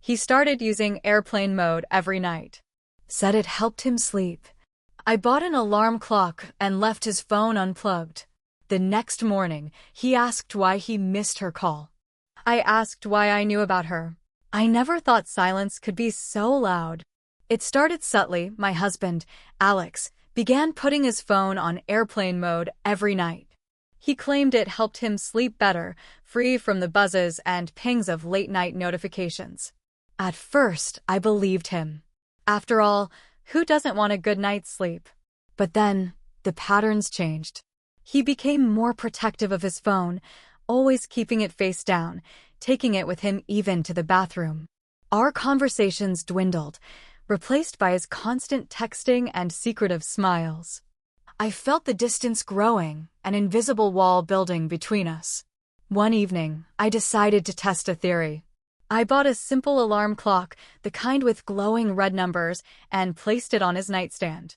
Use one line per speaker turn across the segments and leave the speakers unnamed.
He started using airplane mode every night. Said it helped him sleep. I bought an alarm clock and left his phone unplugged. The next morning, he asked why he missed her call. I asked why I knew about her. I never thought silence could be so loud. It started subtly. My husband, Alex, began putting his phone on airplane mode every night. He claimed it helped him sleep better, free from the buzzes and pings of late-night notifications. At first, I believed him. After all, who doesn't want a good night's sleep? But then, the patterns changed. He became more protective of his phone, always keeping it face down, taking it with him even to the bathroom. Our conversations dwindled, replaced by his constant texting and secretive smiles. I felt the distance growing, an invisible wall building between us. One evening, I decided to test a theory. I bought a simple alarm clock, the kind with glowing red numbers, and placed it on his nightstand.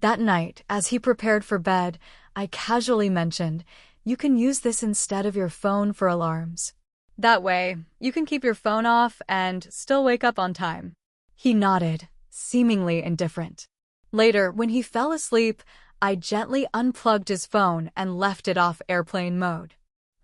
That night, as he prepared for bed, I casually mentioned, "You can use this instead of your phone for alarms. That way, you can keep your phone off and still wake up on time." He nodded, seemingly indifferent. Later, when he fell asleep, I gently unplugged his phone and left it off airplane mode.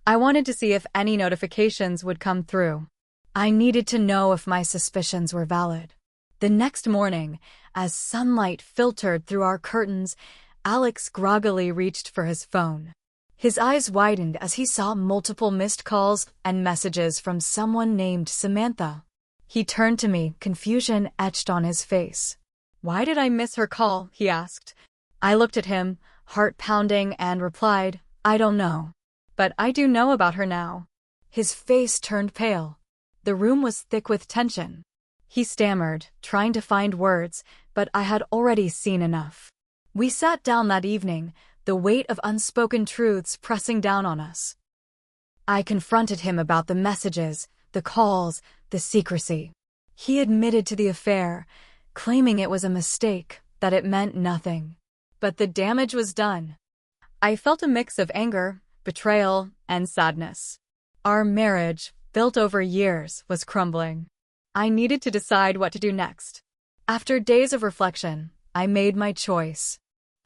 I wanted to see if any notifications would come through. I needed to know if my suspicions were valid. The next morning, as sunlight filtered through our curtains, Alex groggily reached for his phone. His eyes widened as he saw multiple missed calls and messages from someone named Samantha. He turned to me, confusion etched on his face. "Why did I miss her call?" he asked. I looked at him, heart pounding, and replied, "I don't know. But I do know about her now." His face turned pale. The room was thick with tension. He stammered, trying to find words, but I had already seen enough. We sat down that evening, the weight of unspoken truths pressing down on us. I confronted him about the messages, the calls, the secrecy. He admitted to the affair, claiming it was a mistake, that it meant nothing. But the damage was done. I felt a mix of anger, betrayal, and sadness. Our marriage, built over years, was crumbling. I needed to decide what to do next. After days of reflection, I made my choice.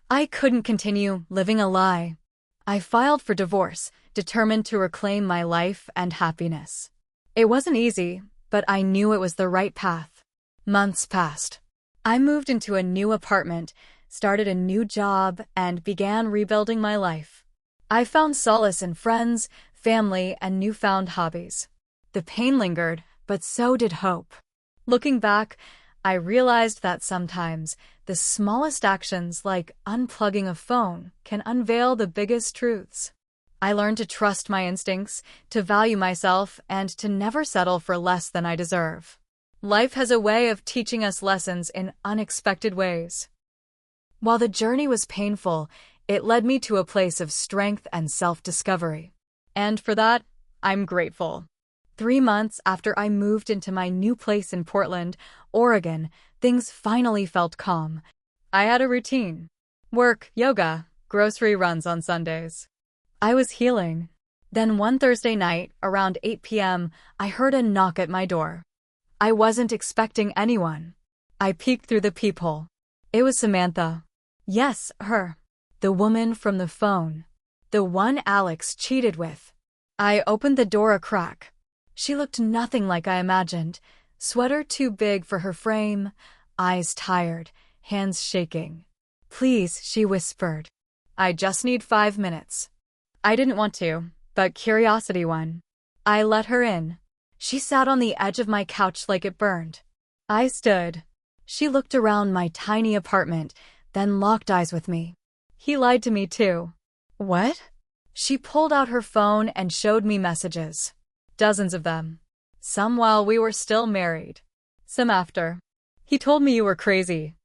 I couldn't continue living a lie. I filed for divorce, determined to reclaim my life and happiness. It wasn't easy, but I knew it was the right path. Months passed. I moved into a new apartment, started a new job, and began rebuilding my life. I found solace in friends, family, and newfound hobbies. The pain lingered, but so did hope. Looking back, I realized that sometimes the smallest actions, like unplugging a phone, can unveil the biggest truths. I learned to trust my instincts, to value myself, and to never settle for less than I deserve. Life has a way of teaching us lessons in unexpected ways. While the journey was painful, it led me to a place of strength and self-discovery. And for that, I'm grateful. 3 months after I moved into my new place in Portland, Oregon, things finally felt calm. I had a routine: work, yoga, grocery runs on Sundays. I was healing. Then one Thursday night, around 8 p.m., I heard a knock at my door. I wasn't expecting anyone. I peeked through the peephole. It was Samantha. Yes, her. The woman from the phone. The one Alex cheated with. I opened the door a crack. She looked nothing like I imagined. Sweater too big for her frame, eyes tired, hands shaking. "Please," she whispered. "I just need 5 minutes." I didn't want to, but curiosity won. I let her in. She sat on the edge of my couch like it burned. I stood. She looked around my tiny apartment, then locked eyes with me. He lied to me too. What? She pulled out her phone and showed me messages. Dozens of them. Some while we were still married. Some after. "He told me you were crazy.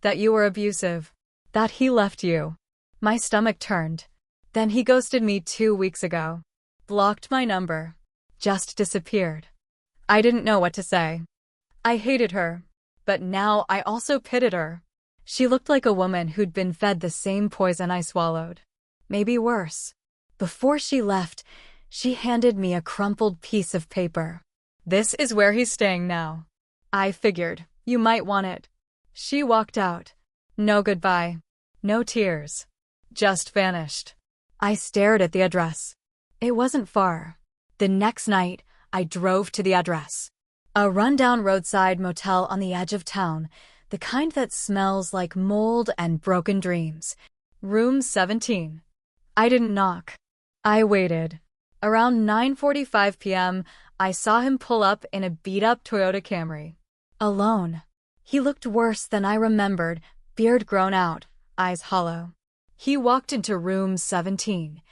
That you were abusive. That he left you." My stomach turned. Then he ghosted me 2 weeks ago. Blocked my number. Just disappeared. I didn't know what to say. I hated her. But now I also pitied her. She looked like a woman who'd been fed the same poison I swallowed. Maybe worse. Before she left, she handed me a crumpled piece of paper. This is where he's staying now. I figured you might want it. She walked out. No goodbye. No tears. Just vanished. I stared at the address. It wasn't far. The next night, I drove to the address. A rundown roadside motel on the edge of town, the kind that smells like mold and broken dreams. Room 17. I didn't knock. I waited. Around 9:45 p.m., I saw him pull up in a beat-up Toyota Camry. Alone. He looked worse than I remembered, beard grown out, eyes hollow. He walked into room 17.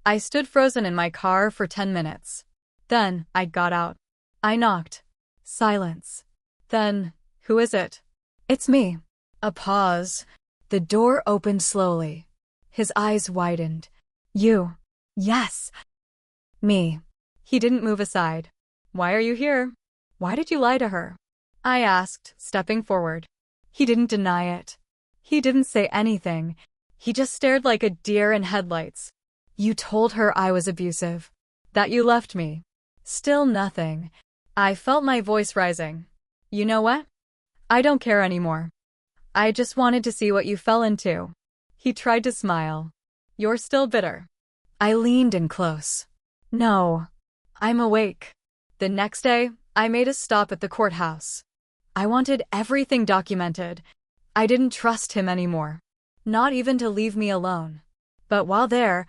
I stood frozen in my car for 10 minutes. Then, I got out. I knocked. Silence. Then, who is it? It's me. A pause. The door opened slowly. His eyes widened. You. Yes. Me. He didn't move aside. Why are you here? Why did you lie to her? I asked, stepping forward. He didn't deny it. He didn't say anything. He just stared like a deer in headlights. You told her I was abusive. That you left me. Still nothing. I felt my voice rising. You know what? I don't care anymore. I just wanted to see what you fell into. He tried to smile. You're still bitter. I leaned in close. No. I'm awake. The next day, I made a stop at the courthouse. I wanted everything documented. I didn't trust him anymore. Not even to leave me alone. But while there,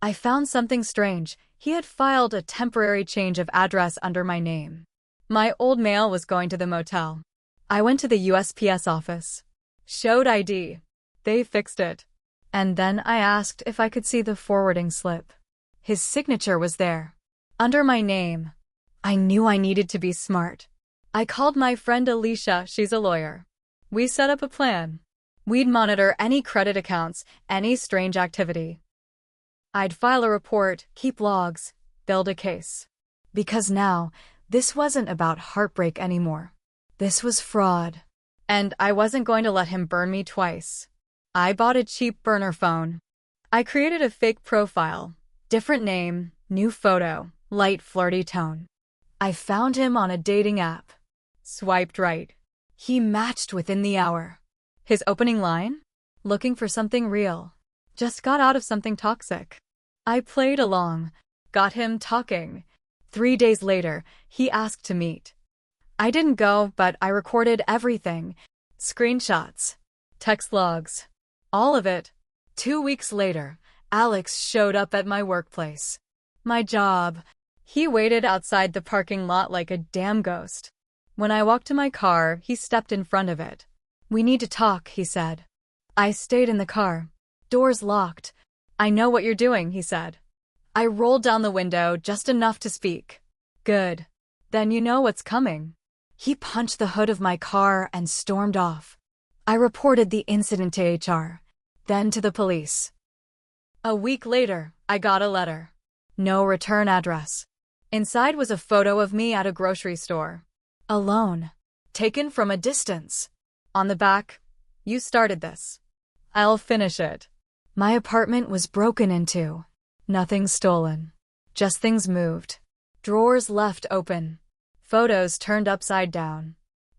I found something strange. He had filed a temporary change of address under my name. My old mail was going to the motel. I went to the USPS office. Showed ID. They fixed it. And then I asked if I could see the forwarding slip. His signature was there. Under my name. I knew I needed to be smart. I called my friend Alicia, she's a lawyer. We set up a plan. We'd monitor any credit accounts, any strange activity. I'd file a report, keep logs, build a case. Because now, this wasn't about heartbreak anymore. This was fraud. And I wasn't going to let him burn me twice. I bought a cheap burner phone. I created a fake profile. Different name, new photo, light flirty tone. I found him on a dating app. Swiped right. He matched within the hour. His opening line? Looking for something real. Just got out of something toxic. I played along. Got him talking. 3 days later, he asked to meet. I didn't go, but I recorded everything. Screenshots. Text logs. All of it. 2 weeks later, Alex showed up at my workplace. My job. He waited outside the parking lot like a damn ghost. When I walked to my car, he stepped in front of it. We need to talk, he said. I stayed in the car. Doors locked. I know what you're doing, he said. I rolled down the window just enough to speak. Good. Then you know what's coming. He punched the hood of my car and stormed off. I reported the incident to HR, then to the police. A week later, I got a letter. No return address. Inside was a photo of me at a grocery store. Alone. Taken from a distance. On the back, you started this. I'll finish it. My apartment was broken into. Nothing stolen. Just things moved. Drawers left open. Photos turned upside down.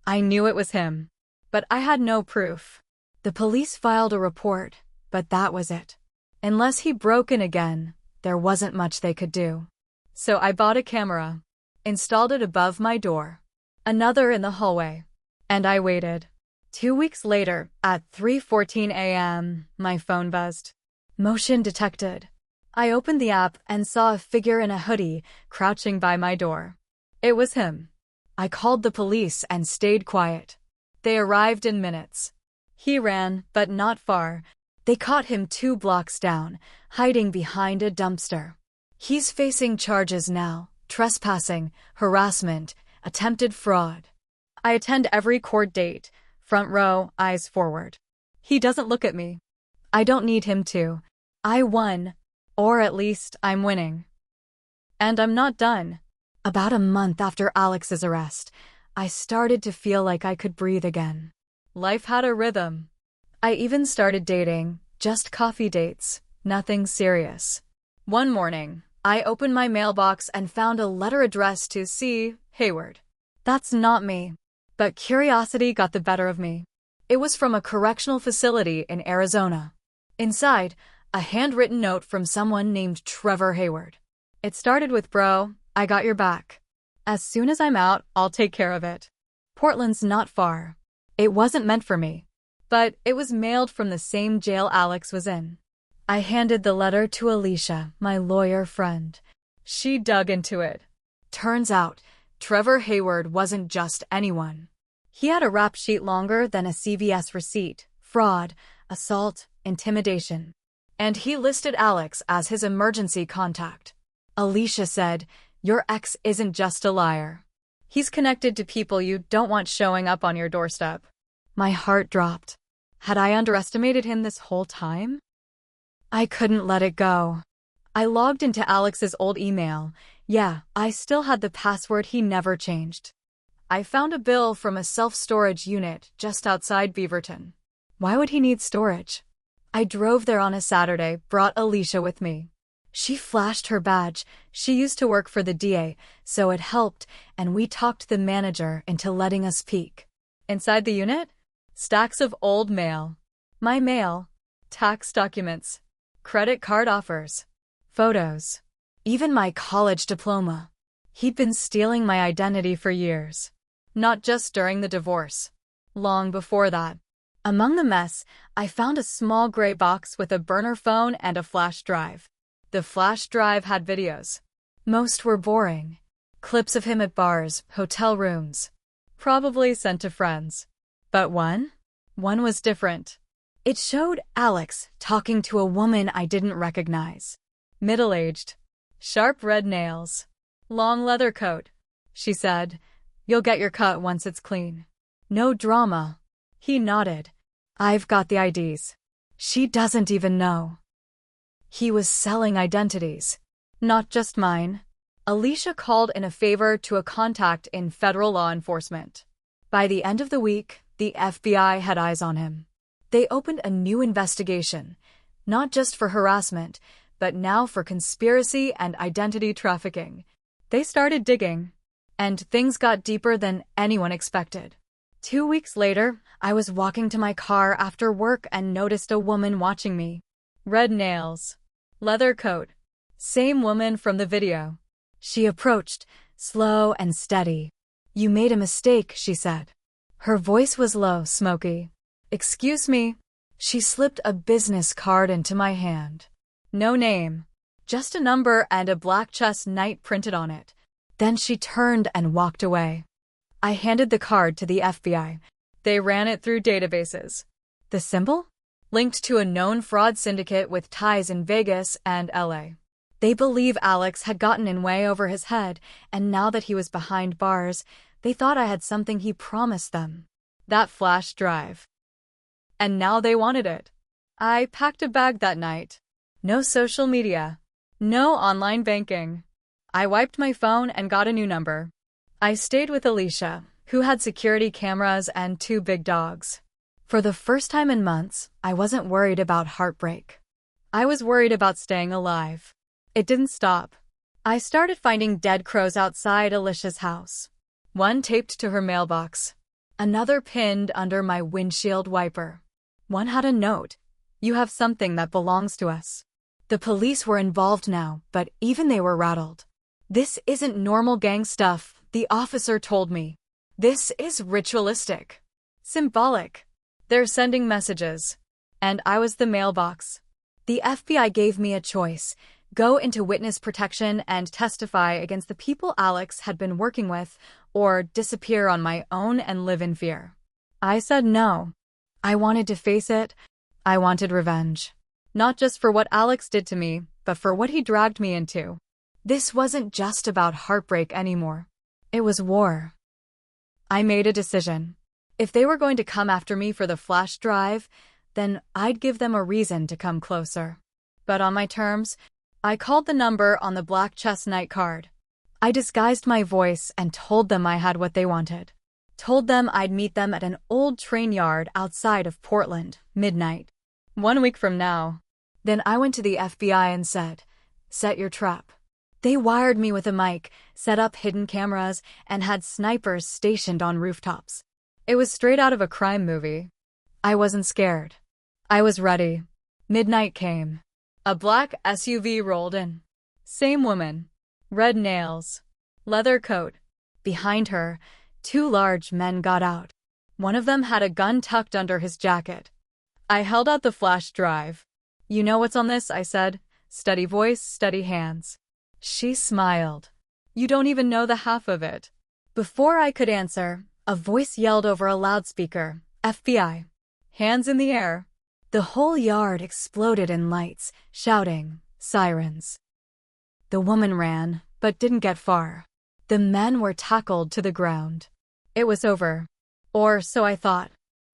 I knew it was him. But I had no proof. The police filed a report, but that was it. Unless he broke in again, there wasn't much they could do. So I bought a camera. Installed it above my door. Another in the hallway. And I waited. 2 weeks later, at 3:14 a.m., my phone buzzed. Motion detected. I opened the app and saw a figure in a hoodie crouching by my door. It was him. I called the police and stayed quiet. They arrived in minutes. He ran, but not far. They caught him 2 blocks down, hiding behind a dumpster. He's facing charges now: trespassing, harassment, attempted fraud. I attend every court date, front row, eyes forward. He doesn't look at me. I don't need him to. I won, or at least I'm winning. And I'm not done. About a month after Alex's arrest, I started to feel like I could breathe again. Life had a rhythm. I even started dating, just coffee dates, nothing serious. One morning, I opened my mailbox and found a letter addressed to C. Hayward. That's not me. But curiosity got the better of me. It was from a correctional facility in Arizona. Inside, a handwritten note from someone named Trevor Hayward. It started with, "Bro, I got your back. As soon as I'm out, I'll take care of it. Portland's not far." It wasn't meant for me, but it was mailed from the same jail Alex was in. I handed the letter to Alicia, my lawyer friend. She dug into it. Turns out, Trevor Hayward wasn't just anyone. He had a rap sheet longer than a CVS receipt: fraud, assault, intimidation. And he listed Alex as his emergency contact. Alicia said, "Your ex isn't just a liar. He's connected to people you don't want showing up on your doorstep." My heart dropped. Had I underestimated him this whole time? I couldn't let it go. I logged into Alex's old email. Yeah, I still had the password he never changed. I found a bill from a self-storage unit just outside Beaverton. Why would he need storage? I drove there on a Saturday, brought Alicia with me. She flashed her badge. She used to work for the DA, so it helped, and we talked the manager into letting us peek. Inside the unit? Stacks of old mail. My mail. Tax documents. Credit card offers. Photos. Even my college diploma. He'd been stealing my identity for years. Not just during the divorce. Long before that. Among the mess, I found a small gray box with a burner phone and a flash drive. The flash drive had videos. Most were boring. Clips of him at bars, hotel rooms. Probably sent to friends. But one was different. It showed Alex talking to a woman I didn't recognize. Middle-aged. Sharp red nails. Long leather coat. She said, "You'll get your cut once it's clean. No drama." He nodded. "I've got the IDs." She doesn't even know. He was selling identities. Not just mine. Alicia called in a favor to a contact in federal law enforcement. By the end of the week, the FBI had eyes on him. They opened a new investigation, not just for harassment, but now for conspiracy and identity trafficking. They started digging, and things got deeper than anyone expected. 2 weeks later, I was walking to my car after work and noticed a woman watching me. Red nails. Leather coat. Same woman from the video. She approached, slow and steady. "You made a mistake," she said. Her voice was low, smoky. "Excuse me." She slipped a business card into my hand. No name. Just a number and a black chess knight printed on it. Then she turned and walked away. I handed the card to the FBI. They ran it through databases. The symbol? Linked to a known fraud syndicate with ties in Vegas and LA. They believe Alex had gotten in way over his head, and now that he was behind bars, they thought I had something he promised them. That flash drive. And now they wanted it. I packed a bag that night. No social media. No online banking. I wiped my phone and got a new number. I stayed with Alicia, who had security cameras and 2 big dogs. For the first time in months, I wasn't worried about heartbreak. I was worried about staying alive. It didn't stop. I started finding dead crows outside Alicia's house. One taped to her mailbox. Another pinned under my windshield wiper. One had a note. "You have something that belongs to us." The police were involved now, but even they were rattled. "This isn't normal gang stuff," the officer told me. "This is ritualistic. Symbolic. They're sending messages." And I was the mailbox. The FBI gave me a choice: go into witness protection and testify against the people Alex had been working with, or disappear on my own and live in fear. I said no. I wanted to face it. I wanted revenge. Not just for what Alex did to me, but for what he dragged me into. This wasn't just about heartbreak anymore. It was war. I made a decision. If they were going to come after me for the flash drive, then I'd give them a reason to come closer. But on my terms, I called the number on the black chess knight card. I disguised my voice and told them I had what they wanted. Told them I'd meet them at an old train yard outside of Portland, midnight. 1 week from now. Then I went to the FBI and said, "Set your trap." They wired me with a mic, set up hidden cameras, and had snipers stationed on rooftops. It was straight out of a crime movie. I wasn't scared. I was ready. Midnight came. A black SUV rolled in. Same woman. Red nails. Leather coat. Behind her, 2 large men got out. One of them had a gun tucked under his jacket. I held out the flash drive. "You know what's on this?" I said. Steady voice, steady hands. She smiled. "You don't even know the half of it." Before I could answer, a voice yelled over a loudspeaker, "FBI. Hands in the air." The whole yard exploded in lights, shouting, sirens. The woman ran, but didn't get far. The men were tackled to the ground. It was over. Or so I thought.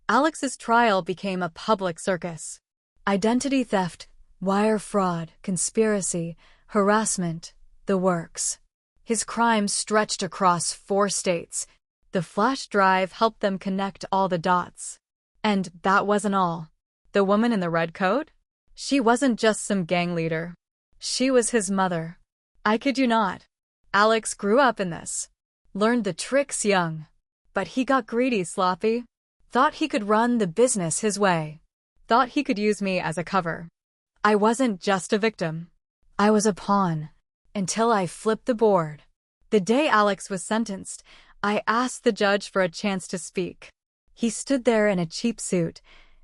Alex's trial became a public circus. Identity theft, wire fraud, conspiracy, harassment, the works. His crimes stretched across 4 states. The flash drive helped them connect all the dots. And that wasn't all. The woman in the red coat? She wasn't just some gang leader. She was his mother. I kid you not. Alex grew up in this. Learned the tricks young. But he got greedy, sloppy. Thought he could run the business his way. Thought he could use me as a cover. I wasn't just a victim. I was a pawn. Until I flipped the board. The day Alex was sentenced, I asked the judge for a chance to speak. He stood there in a cheap suit,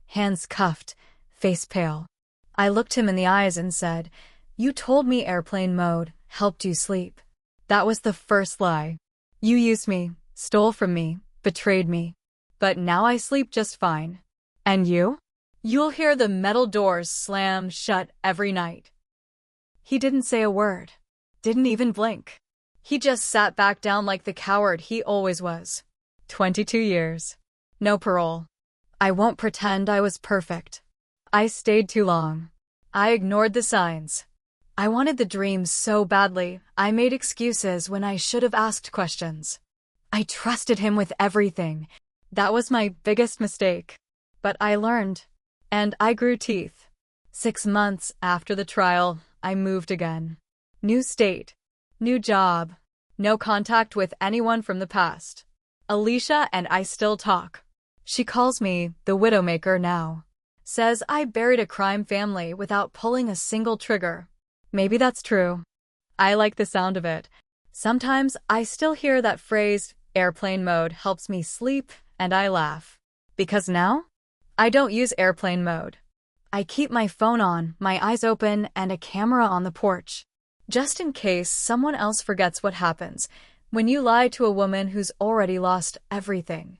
hands cuffed, face pale. I looked him in the eyes and said, "You told me airplane mode helped you sleep. That was the first lie. You used me, stole from me, betrayed me. But now I sleep just fine. And you? You'll hear the metal doors slam shut every night." He didn't say a word. Didn't even blink. He just sat back down like the coward he always was. 22 years. No parole. I won't pretend I was perfect. I stayed too long. I ignored the signs. I wanted the dream so badly, I made excuses when I should have asked questions. I trusted him with everything. That was my biggest mistake. But I learned. And I grew teeth. 6 months after the trial, I moved again. New state. New job. No contact with anyone from the past. Alicia and I still talk. She calls me the Widowmaker now. Says I buried a crime family without pulling a single trigger. Maybe that's true. I like the sound of it. Sometimes I still hear that phrase, airplane mode helps me sleep, and I laugh. Because now, I don't use airplane mode. I keep my phone on, my eyes open, and a camera on the porch. Just in case someone else forgets what happens when you lie to a woman who's already lost everything.